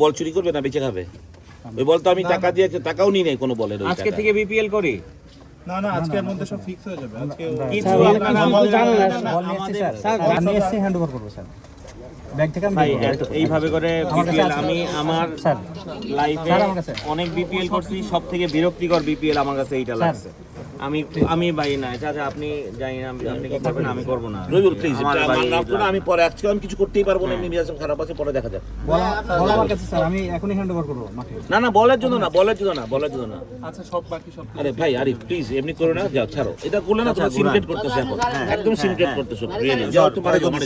বল চুরি করবে না বেঁচে খাবে? ওই বল তো আমি টাকা দিয়ে টাকাও নিই নাই কোনো বলের। আজকে থেকে বিপিএল করি না না আজকের মধ্যে সব ফিক্স হয়ে যাবে। আজকে কিছু আপনারা আমাদের জানেন না বল নিয়ে স্যার আমি এসে হ্যান্ড ওভার করব স্যার। ব্যাগ থেকে আমি এইভাবে করে বিপিএল আমি আমার লাইফে অনেক বিপিএল করছি, সব থেকে বিরক্তিকর বিপিএল আমার কাছে এইটা লাগছে। আমি ভাই না চাচা আপনি জানি না আপনি কি করবেন, আমি করব না। রবিউল প্লিজ আমি পরে আজকে আমি কিছু করতেই পারবো না, এমনি মেজাজ খারাপ আছে, পরে দেখা যাক। বল আমার কাছে স্যার, আমি এখনই হ্যান্ড ওভার করব মাঠে। না না বলের জন্য না, বলের জন্য না, বলের জন্য না। আচ্ছা সব বাকি সব আরে ভাই আরিফ প্লিজ এমনি করো না, যাও ছাড়ো। এটা করলে না তোমরা সিনক্রেট করতেছো, এখন একদম সিনক্রেট করতেছো। রিয়েলি যাও তোমার জমা।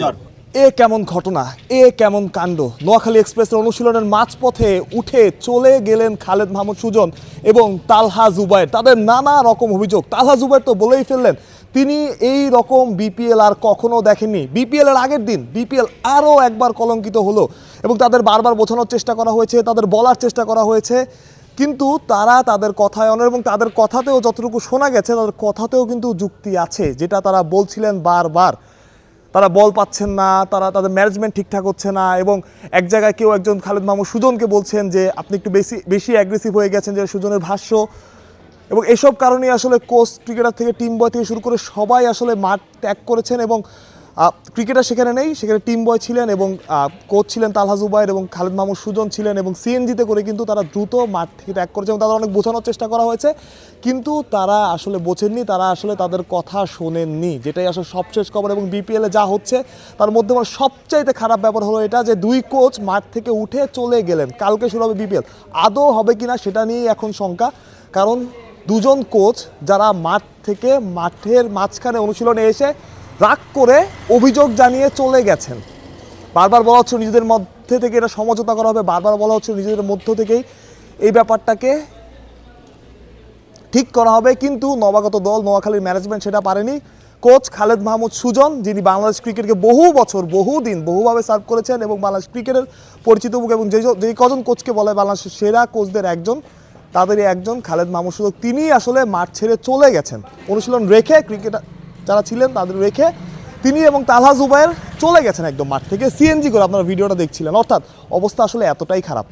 এ কেমন ঘটনা, এ কেমন কাণ্ড! নোয়াখালী এক্সপ্রেসের অনুশীলনের মাঝপথে উঠে চলে গেলেন খালেদ মাহমুদ সুজন এবং তালহা জুবায়ের। তাদের নানা রকম অভিযোগ। তালহা জুবায়ের তো বলেই ফেললেন তিনি এই রকম বিপিএল আর কখনো দেখেননি। বিপিএল এর আগের দিন বিপিএল আরও একবার কলঙ্কিত হলো এবং তাদের বারবার বোঝানোর চেষ্টা করা হয়েছে, তাদের বলার চেষ্টা করা হয়েছে, কিন্তু তারা তাদের কথায় অনড় এবং তাদের কথাতেও যতটুকু শোনা গেছে তাদের কথাতেও কিন্তু যুক্তি আছে, যেটা তারা বলছিলেন বারবার। তারা বল পাচ্ছেন না, তাদের ম্যানেজমেন্ট ঠিকঠাক হচ্ছে না এবং এক জায়গায় কেউ একজন খালেদ মাহমুদ সুজনকে বলছেন যে আপনি একটু বেশি অ্যাগ্রেসিভ হয়ে গেছেন, যে সুজনের ভাষ্য। এবং এসব কারণেই আসলে কোচ, ক্রিকেটার থেকে টিম বয় থেকে শুরু করে সবাই আসলে মাঠ ত্যাগ করেছেন এবং ক্রিকেটার সেখানে নেই, সেখানে টিম বয় ছিলেন এবং কোচ ছিলেন তালহা জুবায়ের এবং খালেদ মাহমুদ সুজন ছিলেন এবং সিএনজিতে করে কিন্তু তারা দ্রুত মাঠ থেকে ত্যাগ করেছে এবং তাদের অনেক বোঝানোর চেষ্টা করা হয়েছে, কিন্তু তারা আসলে বোঝেননি, তারা আসলে তাদের কথা শোনেননি, যেটাই আসলে সবশেষ খবর। এবং বিপিএলে যা হচ্ছে তার মধ্যে আমার সবচাইতে খারাপ ব্যাপার হলো এটা যে দুই কোচ মাঠ থেকে উঠে চলে গেলেন। কালকে শুরু হবে বিপিএল, আদৌ হবে কিনা সেটা নিয়েই এখন শঙ্কা, কারণ দুজন কোচ যারা মাঠ থেকে মাঠের মাঝখানে অনুশীলনে এসে রাগ করে অভিযোগ জানিয়ে চলে গেছেন। বারবার বলা হচ্ছে নিজেদের মধ্যে থেকে এটা সমঝোতা করা হবে, বারবার বলা হচ্ছে নিজেদের মধ্য থেকেই এই ব্যাপারটাকে ঠিক করা হবে, কিন্তু নবাগত দল নোয়াখালীর ম্যানেজমেন্ট সেটা পারেনি। কোচ খালেদ মাহমুদ সুজন, যিনি বাংলাদেশ ক্রিকেটকে বহু বছর বহুদিন বহুভাবে সার্ভ করেছেন এবং বাংলাদেশ ক্রিকেটের পরিচিত মুখ এবং যেই কজন কোচকে বলে বাংলাদেশের সেরা কোচদের একজন, তাদেরই একজন খালেদ মাহমুদ সুজন, তিনি আসলে মাঠ ছেড়ে চলে গেছেন। অনুশীলন রেখে ক্রিকেটার যারা ছিলেন তাদের রেখে তিনি এবং তালহা জুবায়ের চলে গেছেন একদম মাঠ থেকে সিএনজি করে। আপনারা ভিডিওটা দেখছিলেন, অর্থাৎ অবস্থা আসলে এতটাই খারাপ।